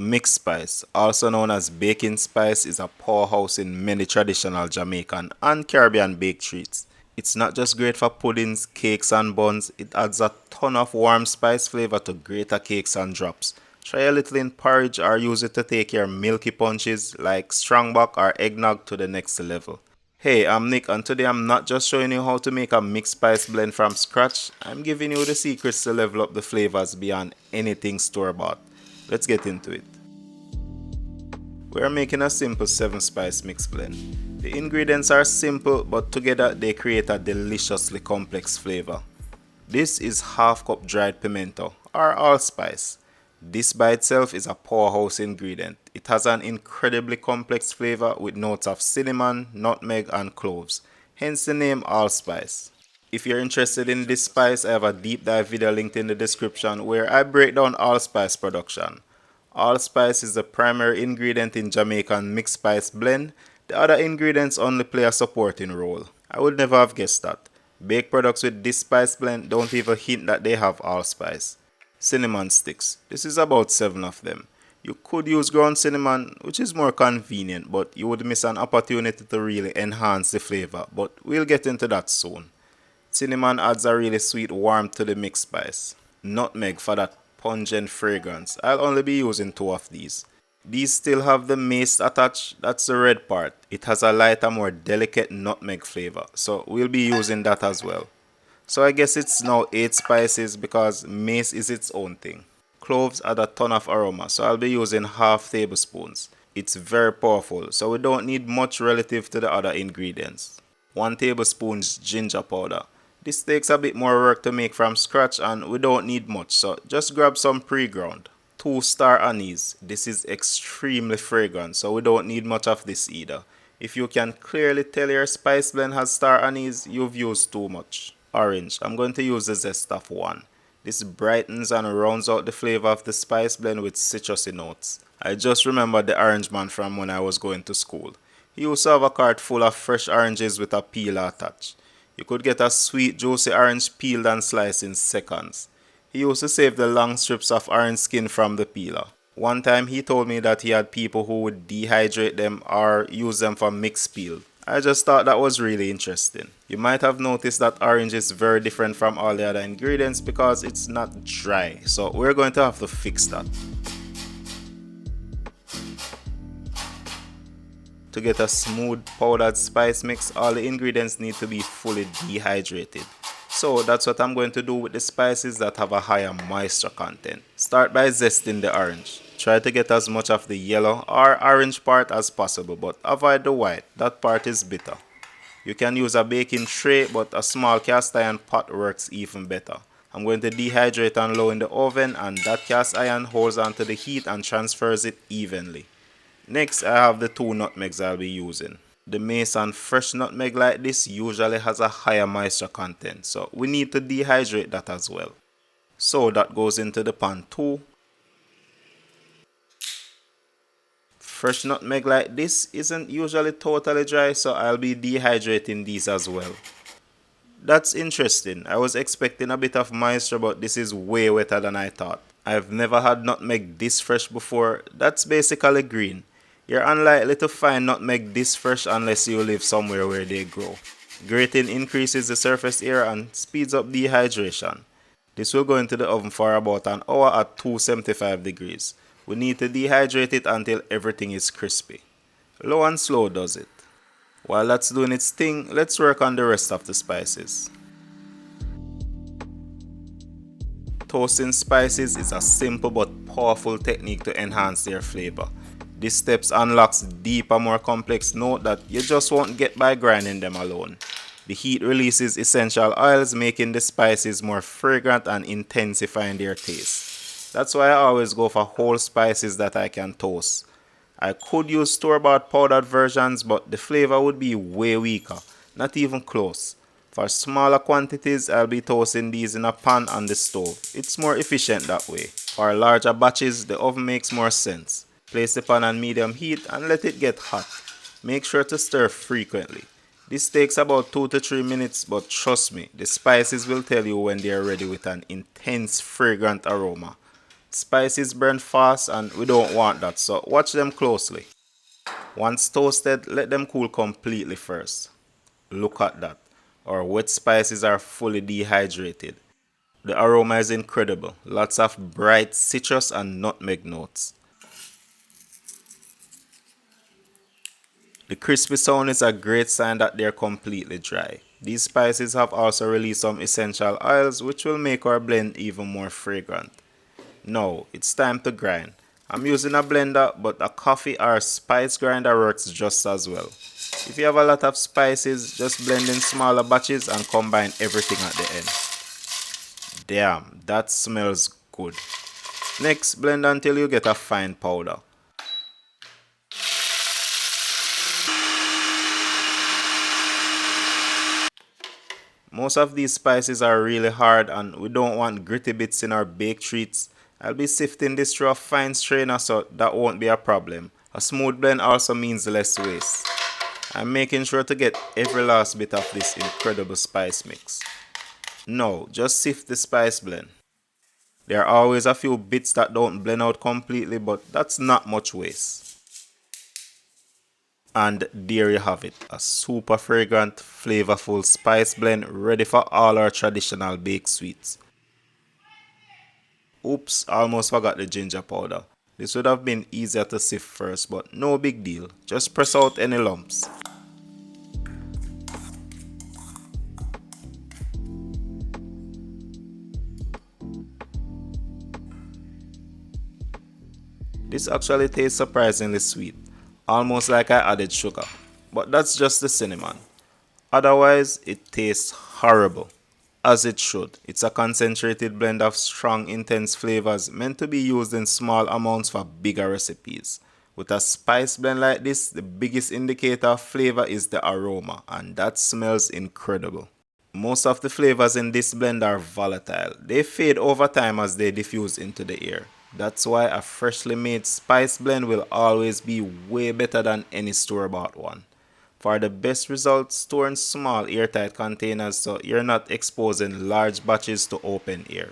Mixed spice, also known as baking spice, is a powerhouse in many traditional Jamaican and Caribbean baked treats. It's not just great for puddings, cakes, and buns, it adds a ton of warm spice flavor to greater cakes and drops. Try a little in porridge or use it to take your milky punches like strongbox or eggnog to the next level. Hey, I'm Nick, and today I'm not just showing you how to make a mixed spice blend from scratch, I'm giving you the secrets to level up the flavors beyond anything store bought. Let's get into it. We are making a simple 7 spice mix blend. The ingredients are simple, but together they create a deliciously complex flavor. This is half cup dried pimento or allspice. This by itself is a powerhouse ingredient. It has an incredibly complex flavor with notes of cinnamon, nutmeg, and cloves, hence the name allspice. If you're interested in this spice, I have a deep dive video linked in the description where I break down allspice production. Allspice is the primary ingredient in Jamaican mixed spice blend. The other ingredients only play a supporting role. I would never have guessed that. Baked products with this spice blend don't even hint that they have allspice. Cinnamon sticks. This is about 7 of them. You could use ground cinnamon, which is more convenient, but you would miss an opportunity to really enhance the flavor, but we'll get into that soon. Cinnamon adds a really sweet warmth to the mixed spice. Nutmeg for that pungent fragrance. I'll only be using 2 of these. These still have the mace attached, that's the red part. It has a lighter, more delicate nutmeg flavor, so we'll be using that as well. So I guess it's now 8 spices because mace is its own thing. Cloves add a ton of aroma, so I'll be using half tablespoons. It's very powerful, so we don't need much relative to the other ingredients. 1 tablespoon ginger powder. This takes a bit more work to make from scratch and we don't need much, so just grab some pre-ground. 2-star anise. This is extremely fragrant, so we don't need much of this either. If you can clearly tell your spice blend has star anise, you've used too much. Orange. I'm going to use the zest of 1. This brightens and rounds out the flavor of the spice blend with citrusy notes. I just remembered the orange man from when I was going to school. He used to have a cart full of fresh oranges with a peel attached. You could get a sweet juicy orange peeled and sliced in seconds. He used to save the long strips of orange skin from the peeler. One time he told me that he had people who would dehydrate them or use them for mixed peel. I just thought that was really interesting. You might have noticed that orange is very different from all the other ingredients because it's not dry, so we're going to have to fix that. To get a smooth powdered spice mix, all the ingredients need to be fully dehydrated. So that's what I'm going to do with the spices that have a higher moisture content. Start by zesting the orange. Try to get as much of the yellow or orange part as possible, but avoid the white, that part is bitter. You can use a baking tray, but a small cast iron pot works even better. I'm going to dehydrate on low in the oven, and that cast iron holds onto the heat and transfers it evenly. Next, I have the 2 nutmegs I'll be using. The mace and fresh nutmeg like this usually has a higher moisture content, so we need to dehydrate that as well. So that goes into the pan too. Fresh nutmeg like this isn't usually totally dry, so I'll be dehydrating these as well. That's interesting. I was expecting a bit of moisture, but this is way wetter than I thought. I've never had nutmeg this fresh before. That's basically green. You're unlikely to find nutmeg this fresh unless you live somewhere where they grow. Grating increases the surface area and speeds up dehydration. This will go into the oven for about an hour at 275 degrees. We need to dehydrate it until everything is crispy. Low and slow does it. While that's doing its thing, let's work on the rest of the spices. Toasting spices is a simple but powerful technique to enhance their flavor. This step unlocks deeper, more complex note that you just won't get by grinding them alone. The heat releases essential oils, making the spices more fragrant and intensifying their taste. That's why I always go for whole spices that I can toast. I could use store-bought powdered versions, but the flavor would be way weaker, not even close. For smaller quantities, I'll be toasting these in a pan on the stove. It's more efficient that way. For larger batches, the oven makes more sense. Place the pan on medium heat and let it get hot. Make sure to stir frequently. This takes about 2 to 3 minutes, but trust me, the spices will tell you when they are ready with an intense fragrant aroma. Spices burn fast and we don't want that, so watch them closely. Once toasted, let them cool completely first. Look at that. Our wet spices are fully dehydrated. The aroma is incredible. Lots of bright citrus and nutmeg notes. The crispy sound is a great sign that they're completely dry. These spices have also released some essential oils which will make our blend even more fragrant. Now, it's time to grind. I'm using a blender, but a coffee or spice grinder works just as well. If you have a lot of spices, just blend in smaller batches and combine everything at the end. Damn, that smells good. Next, blend until you get a fine powder. Most of these spices are really hard and we don't want gritty bits in our baked treats. I'll be sifting this through a fine strainer so that won't be a problem. A smooth blend also means less waste. I'm making sure to get every last bit of this incredible spice mix. Now, just sift the spice blend. There are always a few bits that don't blend out completely, but that's not much waste. And there you have it, a super fragrant, flavorful spice blend ready for all our traditional baked sweets. Oops, almost forgot the ginger powder. This would have been easier to sift first, but no big deal. Just press out any lumps. This actually tastes surprisingly sweet, almost like I added sugar. But that's just the cinnamon. Otherwise, it tastes horrible. As it should. It's a concentrated blend of strong, intense flavors meant to be used in small amounts for bigger recipes. With a spice blend like this, the biggest indicator of flavor is the aroma, and that smells incredible. Most of the flavors in this blend are volatile. They fade over time as they diffuse into the air. That's why a freshly made spice blend will always be way better than any store-bought one. For the best results, store in small airtight containers so you're not exposing large batches to open air.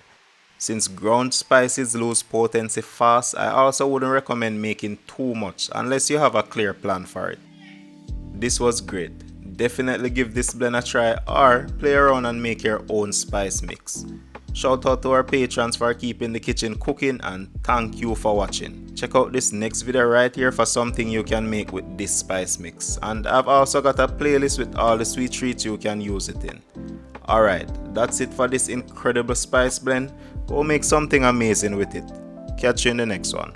Since ground spices lose potency fast, I also wouldn't recommend making too much unless you have a clear plan for it. This was great. Definitely give this blend a try or play around and make your own spice mix. Shout out to our patrons for keeping the kitchen cooking and thank you for watching. Check out this next video right here for something you can make with this spice mix. And I've also got a playlist with all the sweet treats you can use it in. Alright, that's it for this incredible spice blend. Go make something amazing with it. Catch you in the next one.